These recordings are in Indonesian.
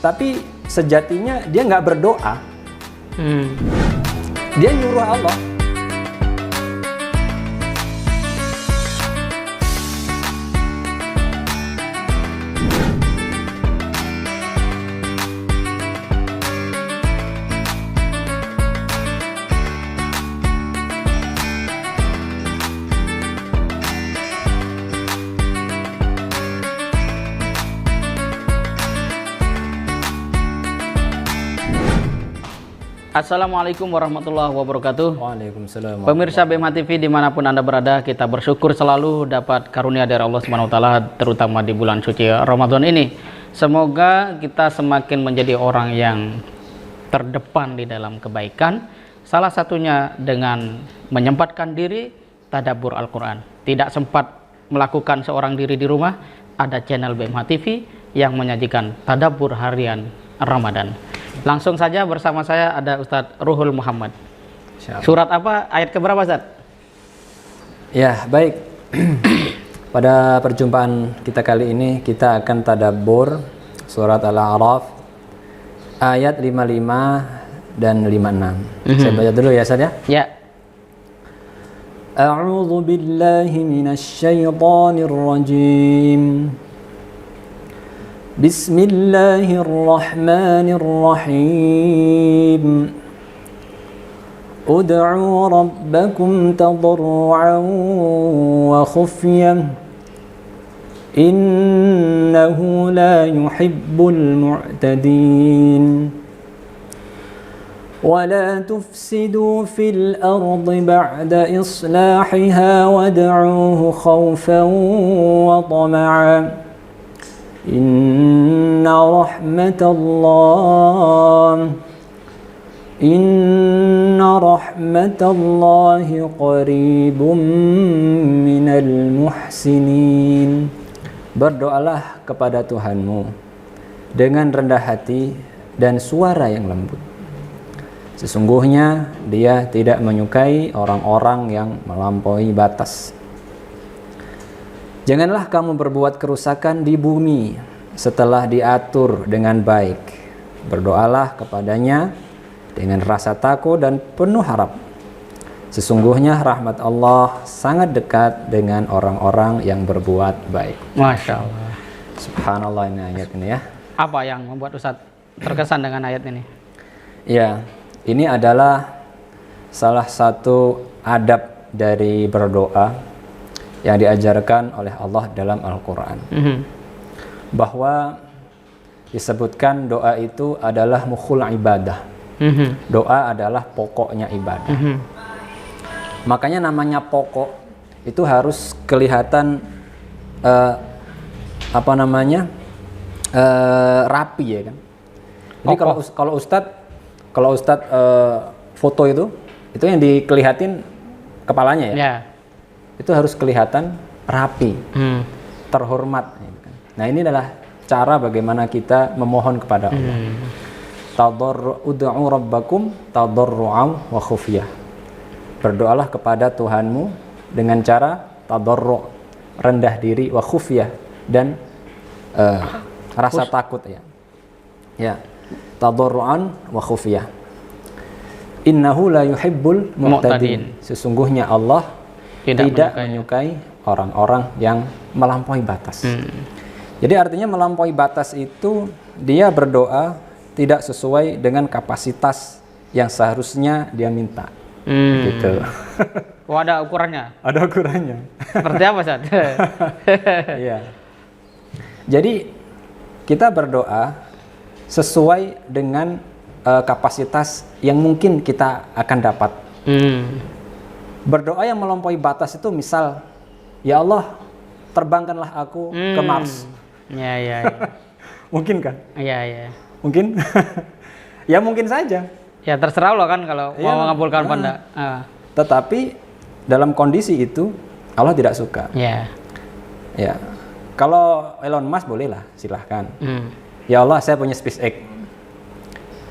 tapi sejatinya dia nggak berdoa. Dia nyuruh Allah. Assalamualaikum warahmatullahi wabarakatuh. Waalaikumsalam. Pemirsa BMH TV dimanapun Anda berada, kita bersyukur selalu dapat karunia dari Allah SWT, terutama di bulan suci Ramadan ini. Semoga kita semakin menjadi orang yang terdepan di dalam kebaikan. Salah satunya dengan menyempatkan diri tadabbur Al-Quran. Tidak sempat melakukan seorang diri di rumah, ada channel BMH TV yang menyajikan tadabbur harian Ramadan. Langsung saja bersama saya ada Ustadz Ruhul Muhammad. Surat apa? Ayat keberapa, Ustadz? Ya, baik. Pada perjumpaan kita kali ini kita akan tadabbur surat Al-A'raf ayat 55 dan 56. Saya baca dulu ya, Ustadz ya. Ya. A'udzu billahi minasy syaithanir rajim. Bismillahirrahmanirrahim. Ud'u rabbakum tadarru'an wa khufyah. Innahu la yuhibbul mu'tadin. ولا تفسدوا في الأرض بعد إصلاحها وادعوه خوفا وطمعا إن رحمة الله قريب من المحسنين. Berdoalah kepada Tuhanmu dengan rendah hati dan suara yang lembut. Sesungguhnya Dia tidak menyukai orang-orang yang melampaui batas. Janganlah kamu berbuat kerusakan di bumi setelah diatur dengan baik. Berdoalah kepadanya dengan rasa takut dan penuh harap. Sesungguhnya rahmat Allah sangat dekat dengan orang-orang yang berbuat baik. Masya Allah. Subhanallah, ini ayat ini ya. Apa yang membuat Ustadz terkesan dengan ayat ini? Ya, ini adalah salah satu adab dari berdoa yang diajarkan oleh Allah dalam Al-Quran. Bahwa disebutkan doa itu adalah mukhul ibadah. Doa adalah pokoknya ibadah. Makanya namanya pokok itu harus kelihatan rapi ya kan. Jadi kalau Ustadz foto itu yang dikelihatin kepalanya ya. Ya. Itu harus kelihatan rapi, terhormat. Nah, ini adalah cara bagaimana kita memohon kepada Allah. Ud'u rabbakum tadarru'an wa khufyah. Berdoalah kepada Tuhanmu dengan cara tadarru', rendah diri, wa khufyah, dan rasa takut ya. Ya, tadarru'an wa khufyah. Innahu la yuhibbul mu'tadin. Sesungguhnya Allah tidak menyukai orang-orang yang melampaui batas. Jadi artinya melampaui batas itu dia berdoa tidak sesuai dengan kapasitas yang seharusnya dia minta. Gitu. Oh, ada ukurannya? Ada ukurannya. Seperti apa, Ustaz? Iya. Jadi kita berdoa sesuai dengan kapasitas yang mungkin kita akan dapat. Berdoa yang melampaui batas itu misal, ya Allah, terbangkanlah aku ke Mars. Ya. Mungkin kan? Iya. Mungkin? Ya mungkin saja. Ya terserah lo kan kalau mau mengabulkan pada. Tetapi dalam kondisi itu Allah tidak suka. Ya. Ya. Kalau Elon Musk bolehlah, silahkan. Ya Allah, saya punya SpaceX.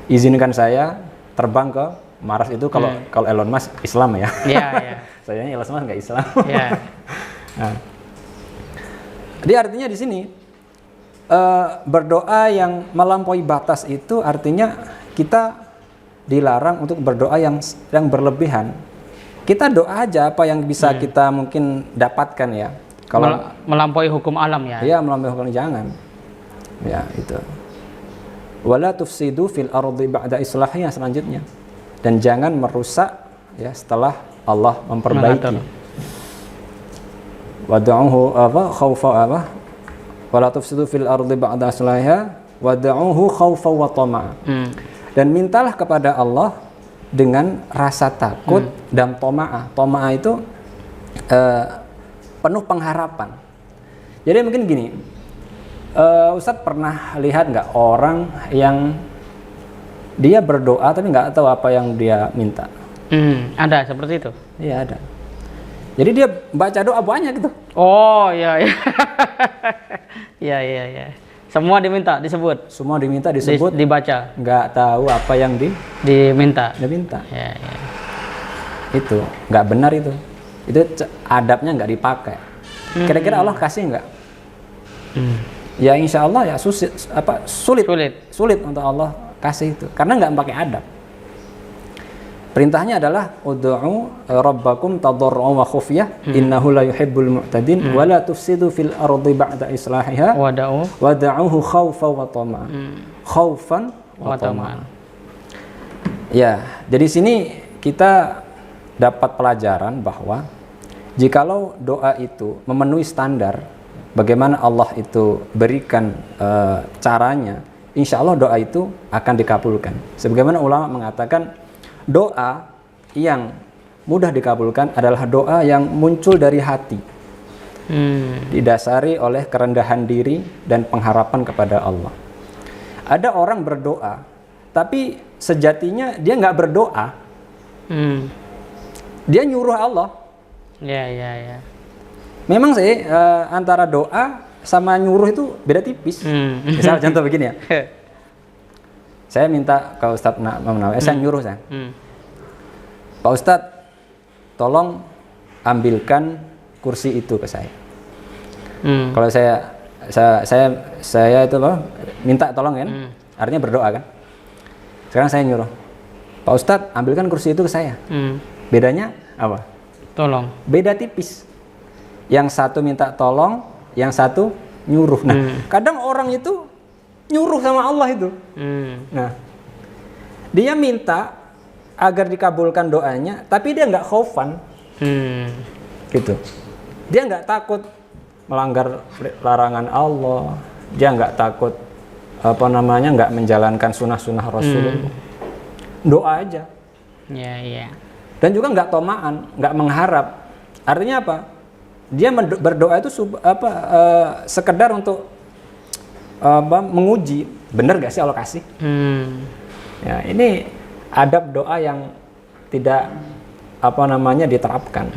Izinkan saya terbang ke Mars itu kalau Elon Musk Islam ya. Iya. Sayangnya Elon Musk nggak Islam. Iya. Nah, jadi artinya di sini berdoa yang melampaui batas itu artinya kita dilarang untuk berdoa yang berlebihan. Kita doa aja apa yang bisa kita mungkin dapatkan ya. Kalau melampaui hukum alam ya. Iya, melampaui hukum jangan. Ya, itu. Wala tufsidu fil ardi ba'da islahiha selanjutnya. Dan jangan merusak ya setelah Allah memperbaiki. Wad'uhu khaufa wala tufsidu fil ardi ba'da islahiha wad'uhu khaufa wa tama'a. Dan mintalah kepada Allah dengan rasa takut dan toma'ah. Toma'ah itu penuh pengharapan. Jadi mungkin gini, Ustadz pernah lihat nggak orang yang dia berdoa tapi nggak tahu apa yang dia minta? Ada seperti itu? Iya ada. Jadi dia baca doa banyak gitu. Oh iya iya. Iya iya iya. Semua diminta disebut. Semua diminta disebut. Dibaca. Nggak tahu apa yang diminta. Diminta. Ya, ya. Itu nggak benar itu. Itu adabnya nggak dipakai. Kira-kira Allah kasih nggak? Ya insya Allah ya sulit untuk Allah kasih itu karena nggak pakai adab. Perintahnya adalah ud'u rabbakum tadarru'an wa khufyah innahu la yuhibbul mu'tadin wa la tufsidu fil ardi ba'da islahiha wad'uhu khawfan wa tama'an. Khaufan wa tama'an. Ya, jadi sini kita dapat pelajaran bahwa jikalau doa itu memenuhi standar bagaimana Allah itu berikan caranya, insya Allah doa itu akan dikabulkan. Sebagaimana ulama mengatakan doa yang mudah dikabulkan adalah doa yang muncul dari hati, didasari oleh kerendahan diri dan pengharapan kepada Allah. Ada orang berdoa, tapi sejatinya dia nggak berdoa, dia nyuruh Allah. Ya ya ya. Memang sih antara doa sama nyuruh itu beda tipis. Misal contoh begini ya. Saya minta ke Ustadz saya nyuruh saya. Pak Ustadz, tolong ambilkan kursi itu ke saya. Kalau saya itu loh minta tolong kan, artinya berdoa kan. Sekarang saya nyuruh, Pak Ustadz ambilkan kursi itu ke saya. Bedanya apa? Tolong. Beda tipis. Yang satu minta tolong, yang satu nyuruh. Nah, kadang orang itu nyuruh sama Allah itu. Nah, dia minta agar dikabulkan doanya, tapi dia nggak khaufan. Gitu. Dia nggak takut melanggar larangan Allah. Dia nggak takut nggak menjalankan sunnah-sunnah Rasulullah. Doa aja. Ya, ya. Dan juga nggak tomaan, nggak mengharap. Artinya apa? Dia berdoa itu sekedar untuk menguji benar gak sih Allah kasih. Ya, ini adab doa yang tidak diterapkan.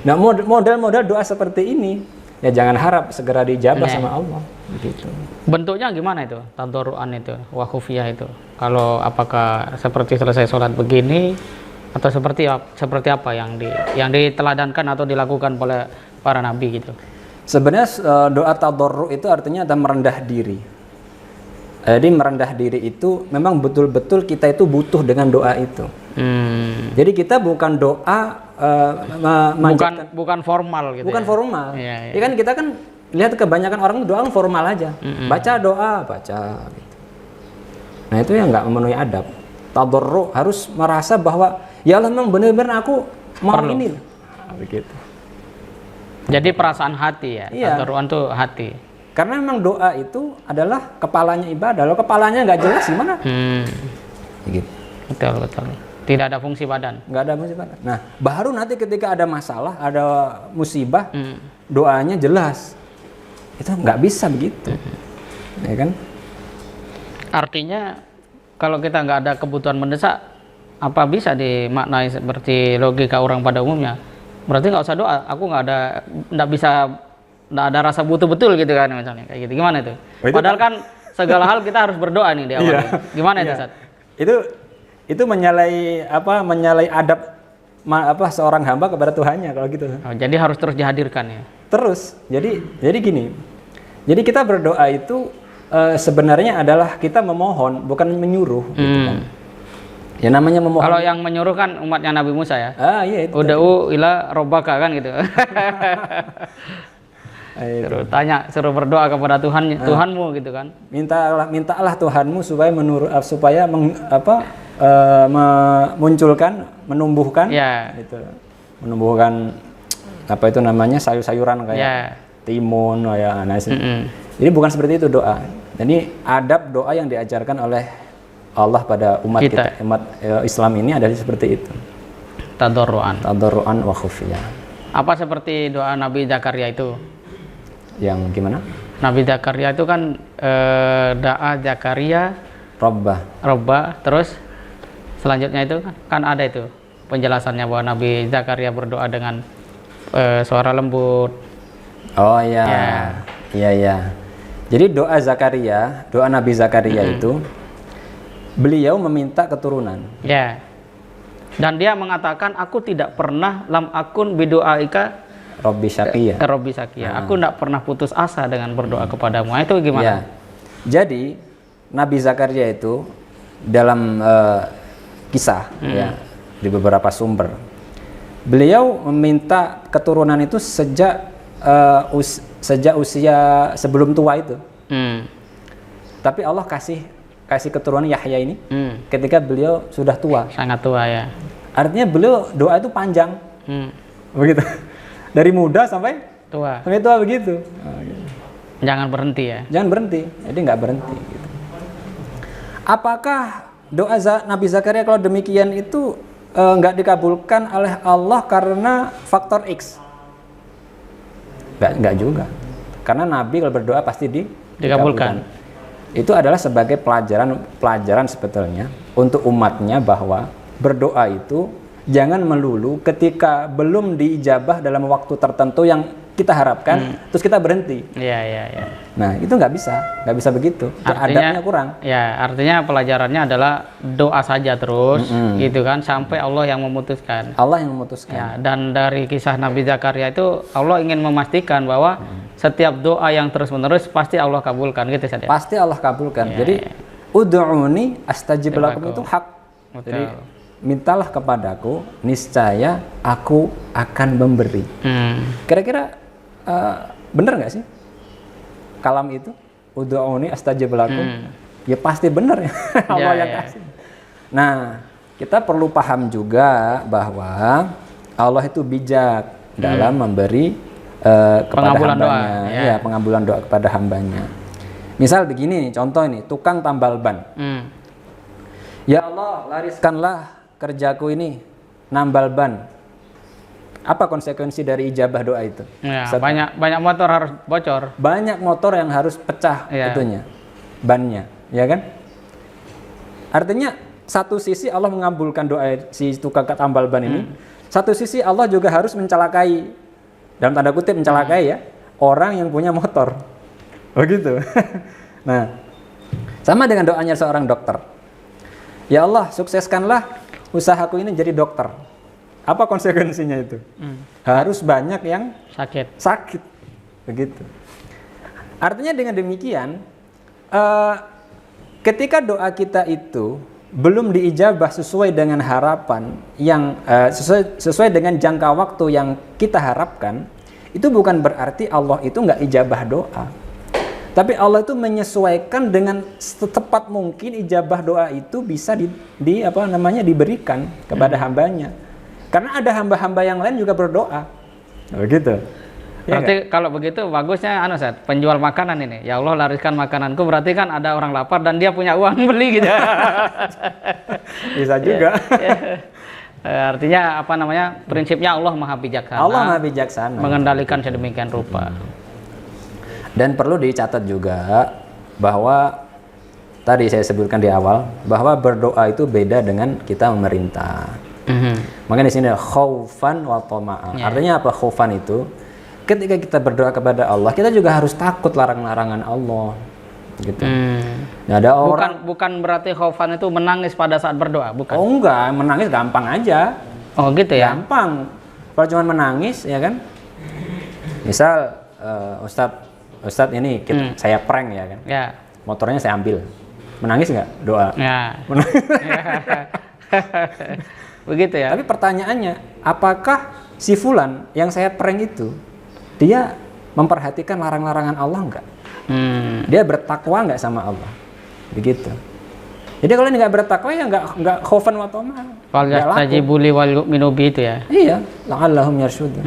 Nah, model-model doa seperti ini ya jangan harap segera dijabah sama Allah. Begitu. Bentuknya gimana itu? Tadarruan itu, wa khufiyah itu. Kalau apakah seperti selesai sholat begini atau seperti apa yang diteladankan atau dilakukan oleh para nabi gitu? Sebenarnya doa tadarru itu artinya ada merendah diri. Jadi merendah diri itu memang betul-betul kita itu butuh dengan doa itu. Jadi kita bukan doa bukan formal gitu. Bukan ya? formal. Ya, ya. Ya kan kita kan lihat kebanyakan orang doa formal aja. Baca doa, baca gitu. Nah, itu yang nggak memenuhi adab. Tadarru harus merasa bahwa ya Allah memang benar-benar aku mau ini. Begitu. Jadi perasaan hati ya. Iya. Tadarruan tuh hati. Karena memang doa itu adalah kepalanya ibadah. Kalau kepalanya nggak jelas gimana? Gitu. Betul, betul. Tidak ada fungsi badan. Nggak ada fungsi badan. Nah, baru nanti ketika ada masalah, ada musibah, doanya jelas. Itu nggak bisa begitu. Ya kan? Artinya kalau kita nggak ada kebutuhan mendesak, apa bisa dimaknai seperti logika orang pada umumnya? Berarti nggak usah doa. Aku nggak ada rasa butuh betul gitu kan misalnya kayak gitu. Gimana itu? Padahal kan segala hal kita harus berdoa nih di awal. Gimana itu, Ustaz? Itu menyalahi adab seorang hamba kepada Tuhannya kalau gitu. Oh, jadi harus terus dihadirkan ya. Terus. Jadi gini. Jadi kita berdoa itu sebenarnya adalah kita memohon, bukan menyuruh. Gitu kan. Ya namanya memohon. Kalau yang menyuruh kan umatnya Nabi Musa ya. Iya itu. Ud'u ila rabbaka kan gitu. Suruh berdoa kepada Tuhanmu gitu kan. Mintalah Tuhanmu supaya memunculkan, menumbuhkan, gitu. Menumbuhkan apa itu namanya sayur-sayuran kayak timun, kayak Jadi bukan seperti itu doa. Jadi adab doa yang diajarkan oleh Allah pada umat kita umat Islam ini adalah seperti itu. Tadarruan wa khufiyah. Apa seperti doa Nabi Zakaria itu? Yang gimana? Nabi Zakaria itu kan doa Zakaria Robba, terus selanjutnya itu kan ada itu penjelasannya bahwa Nabi Zakaria berdoa dengan suara lembut. Oh iya. Iya. Jadi doa Zakaria, doa Nabi Zakaria itu beliau meminta keturunan. Ya. Dan dia mengatakan aku tidak pernah lam akun bidoaika Robbi Syakia. Aku tidak pernah putus asa dengan berdoa kepadamu. Itu gimana? Ya. Jadi Nabi Zakaria itu dalam kisah ya di beberapa sumber beliau meminta keturunan itu sejak usia sebelum tua itu. Tapi Allah kasih keturunan Yahya ini ketika beliau sudah tua. Sangat tua ya. Artinya beliau doa itu panjang. Begitu. Dari muda sampai tua. Sampai tua begitu. Jangan berhenti ya. Jangan berhenti. Jadi nggak berhenti gitu. Apakah doa Nabi Zakaria kalau demikian itu nggak dikabulkan oleh Allah karena faktor X? Nggak juga. Karena Nabi kalau berdoa pasti dikabulkan. Itu adalah sebagai pelajaran sebetulnya untuk umatnya bahwa berdoa itu jangan melulu ketika belum diijabah dalam waktu tertentu yang kita harapkan, terus kita berhenti. Iya. Nah itu nggak bisa begitu. Adabnya kurang. Ya, artinya pelajarannya adalah doa saja terus, gitu kan, sampai Allah yang memutuskan. Ya, dan dari kisah Nabi Zakaria itu Allah ingin memastikan bahwa setiap doa yang terus menerus pasti Allah kabulkan, gitu saja. Pasti Allah kabulkan. Jadi ud'uni astajib lakum itu hak. Betul. Jadi mintalah kepadaku, niscaya aku akan memberi. Kira-kira benar nggak sih kalam itu? Ud'uni astajib lakum. Ya pasti benar ya. Allah yang kasih. Nah, kita perlu paham juga bahwa Allah itu bijak dalam memberi kepada hambanya. Pengabulan doa kepada hambanya. Misal begini nih, contoh ini, tukang tambal ban. Ya Allah, lariskanlah kerjaku ini nambal ban. Apa konsekuensi dari ijabah doa itu? Ya, banyak motor harus bocor. Banyak motor yang harus pecah itunya, bannya, ya kan? Artinya satu sisi Allah mengabulkan doa si tukang tambal ban ini, satu sisi Allah juga harus mencelakai, dalam tanda kutip mencelakai ya, orang yang punya motor. Begitu. Nah, sama dengan doanya seorang dokter. Ya Allah, sukseskanlah usahaku ini jadi dokter. Apa konsekuensinya itu? Harus banyak yang sakit. Begitu. Artinya dengan demikian, ketika doa kita itu belum diijabah sesuai dengan harapan yang sesuai dengan jangka waktu yang kita harapkan, itu bukan berarti Allah itu nggak ijabah doa. Tapi Allah itu menyesuaikan dengan secepat mungkin ijabah doa itu bisa diberikan kepada hambanya. Karena ada hamba-hamba yang lain juga berdoa. Begitu. Berarti kalau begitu bagusnya penjual makanan ini. Ya Allah, lariskan makananku, berarti kan ada orang lapar dan dia punya uang beli gitu. Bisa juga. Artinya prinsipnya Allah Maha Bijaksana. Allah Maha Bijaksana. Mengendalikan sedemikian rupa. Dan perlu dicatat juga bahwa tadi saya sebutkan di awal bahwa berdoa itu beda dengan kita memerintah. Makanya di sini khaufan wa tama'a. Artinya apa khaufan itu? Ketika kita berdoa kepada Allah, kita juga harus takut larangan-larangan Allah. Gitu. Nah, ada orang bukan berarti khaufan itu menangis pada saat berdoa, bukan? Oh enggak, menangis gampang aja. Oh gitu ya? Gampang. Kalau cuma menangis ya kan. Misal Ustadz ini saya prank ya kan. Ya. motornya saya ambil. Menangis nggak doa? Ya. Begitu ya. Tapi pertanyaannya, apakah si fulan yang saya prank itu dia memperhatikan larang-larangan Allah nggak? Dia bertakwa nggak sama Allah? Begitu. Jadi kalau ini nggak bertakwa ya nggak khaufan wa tama'an. Wal yastajibu li wal yu'minu bi itu ya. Iya, la'allahum yarshudun.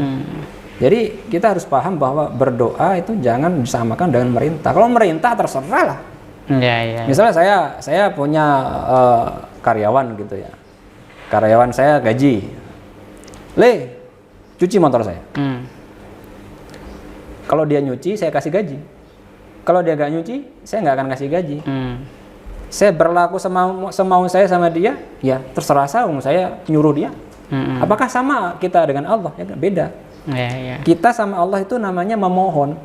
Jadi kita harus paham bahwa berdoa itu jangan disamakan dengan merintah. Kalau merintah terserah lah. Ya. Misalnya saya punya karyawan gitu ya. Karyawan saya gaji. Cuci motor saya. Kalau dia nyuci, saya kasih gaji. Kalau dia nggak nyuci, saya nggak akan kasih gaji. Saya berlaku semau saya sama dia, ya terserah saya nyuruh dia. Apakah sama kita dengan Allah? Ya, beda. Ya. Kita sama Allah itu namanya memohon.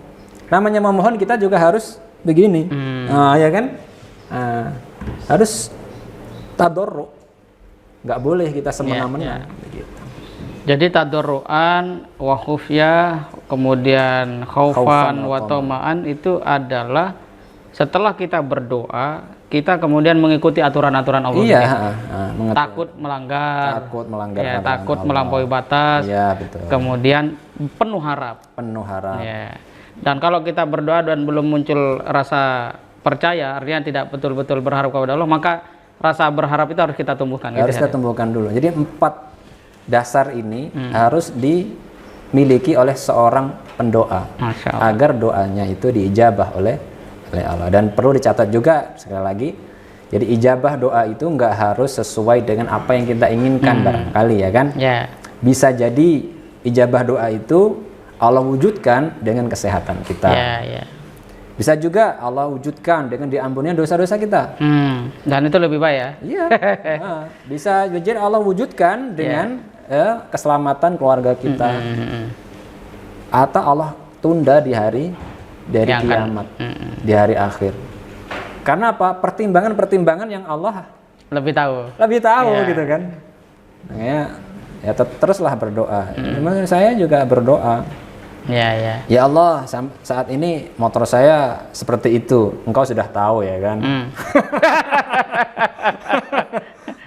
Namanya memohon kita juga harus begini. Ya kan? Harus tadarru. Nggak boleh kita semena-mena. Begitu. Jadi tadarruan wa khufyah, kemudian khaufan wa tama'an itu adalah setelah kita berdoa, kita kemudian mengikuti aturan-aturan Allah. Iya, takut melanggar ya, takut melampaui batas. Iya, betul. Kemudian penuh harap. Ya. Dan kalau kita berdoa dan belum muncul rasa percaya, artinya tidak betul-betul berharap kepada Allah, maka rasa berharap itu harus kita tumbuhkan. Harus kita tumbuhkan dulu. Jadi 4 dasar ini harus dimiliki oleh seorang pendoa agar doanya itu diijabah oleh Allah. Dan perlu dicatat juga sekali lagi, jadi ijabah doa itu nggak harus sesuai dengan apa yang kita inginkan barangkali ya kan. Bisa jadi ijabah doa itu Allah wujudkan dengan kesehatan kita. Bisa juga Allah wujudkan dengan diampuninya dosa-dosa kita. Dan itu lebih baik ya. Iya. Bisa jadi Allah wujudkan dengan keselamatan keluarga kita. Atau Allah tunda di hari dari kiamat, di hari akhir. Karena apa? Pertimbangan-pertimbangan yang Allah lebih tahu gitu kan. Makanya ya teruslah berdoa. Memang saya juga berdoa. Ya Allah, saat ini motor saya seperti itu. Engkau sudah tahu ya kan.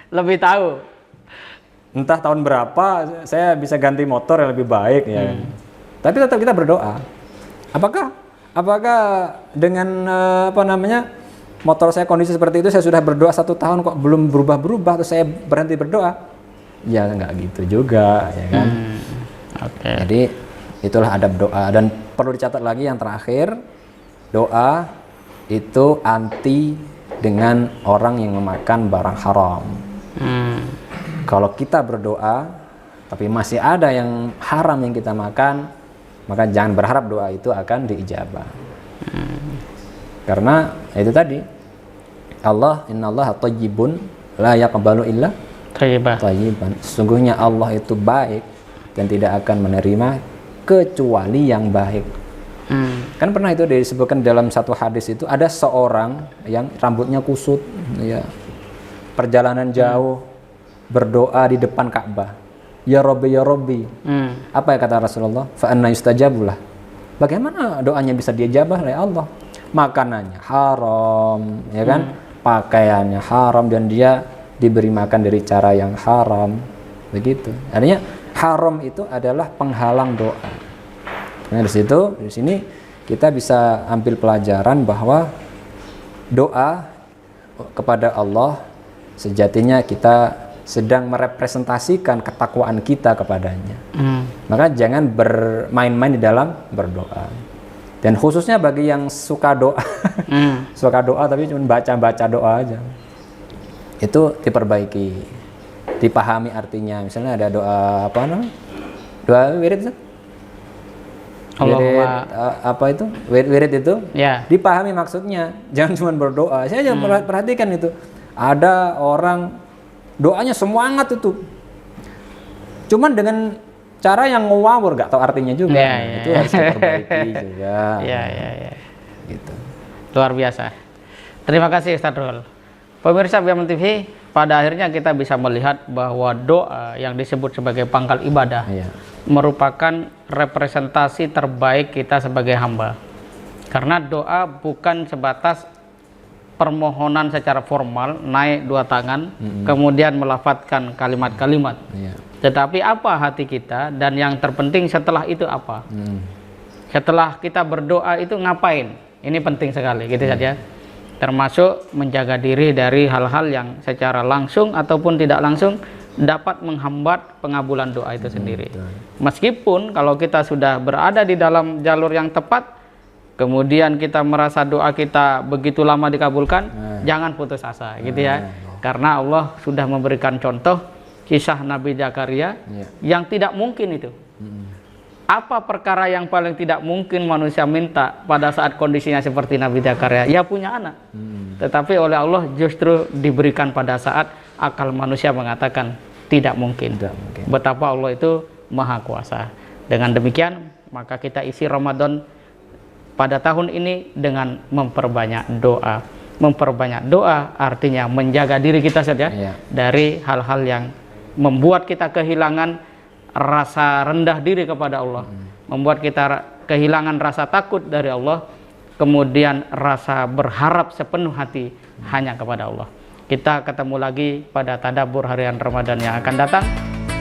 Lebih tahu. Entah tahun berapa saya bisa ganti motor yang lebih baik ya. Tapi tetap kita berdoa. Apakah dengan motor saya kondisi seperti itu saya sudah berdoa 1 tahun kok belum berubah terus saya berhenti berdoa? Ya nggak gitu juga ya kan. Jadi itulah adab doa. Dan perlu dicatat lagi yang terakhir, doa itu anti dengan orang yang memakan barang haram. Kalau kita berdoa tapi masih ada yang haram yang kita makan, maka jangan berharap doa itu akan diijabah. Karena itu tadi, innallaha thayyibun la yaqbalu illa thayyiban. Sesungguhnya Allah itu baik dan tidak akan menerima kecuali yang baik. Kan pernah itu disebutkan dalam satu hadis itu, ada seorang yang rambutnya kusut ya, perjalanan jauh berdoa di depan Ka'bah, ya Rabbi ya Rabbi. Apa ya kata Rasulullah? Fa anna yustajabulah. Bagaimana doanya bisa diijabah oleh Allah? Makanannya haram ya kan, pakaiannya haram, dan dia diberi makan dari cara yang haram. Begitu. Artinya haram itu adalah penghalang doa. Nah, di sini kita bisa ambil pelajaran bahwa doa kepada Allah sejatinya kita sedang merepresentasikan ketakwaan kita kepadanya. Maka jangan bermain-main di dalam berdoa. Dan khususnya bagi yang suka doa, suka doa tapi cuma baca-baca doa aja, itu diperbaiki, dipahami artinya. Misalnya ada doa doa wirid, wirid itu dipahami maksudnya, jangan cuma berdoa. Saya jangan perhatikan itu. Ada orang doanya semangat itu, cuman dengan cara yang ngawur, gak tahu artinya juga. Itu harus diperbaiki juga. Gitu. Luar biasa. Terima kasih Ustaz Rul. Pemirsa BML TV, pada akhirnya kita bisa melihat bahwa doa yang disebut sebagai pangkal ibadah merupakan representasi terbaik kita sebagai hamba. Karena doa bukan sebatas permohonan secara formal, naik dua tangan, kemudian melafadzkan kalimat-kalimat. Tetapi apa hati kita, dan yang terpenting setelah itu apa? Setelah kita berdoa itu ngapain? Ini penting sekali, gitu saja. Termasuk menjaga diri dari hal-hal yang secara langsung ataupun tidak langsung dapat menghambat pengabulan doa itu sendiri. Meskipun kalau kita sudah berada di dalam jalur yang tepat, kemudian kita merasa doa kita begitu lama dikabulkan, jangan putus asa, gitu ya. Karena Allah sudah memberikan contoh kisah Nabi Zakaria yang tidak mungkin itu. Apa perkara yang paling tidak mungkin manusia minta pada saat kondisinya seperti Nabi Zakaria? Ya punya anak. Tetapi oleh Allah justru diberikan pada saat akal manusia mengatakan tidak mungkin. Betapa Allah itu maha kuasa. Dengan demikian, maka kita isi Ramadan pada tahun ini dengan memperbanyak doa. Memperbanyak doa artinya menjaga diri kita saja dari hal-hal yang membuat kita kehilangan rasa rendah diri kepada Allah, membuat kita kehilangan rasa takut dari Allah, kemudian rasa berharap sepenuh hati hanya kepada Allah. Kita ketemu lagi pada tadabbur harian Ramadan yang akan datang.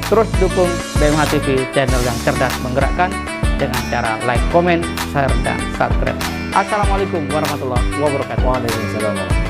Terus dukung BMH TV, channel yang cerdas menggerakkan, dengan cara like, komen, share, dan subscribe. Assalamualaikum warahmatullahi wabarakatuh. Waalaikumsalam.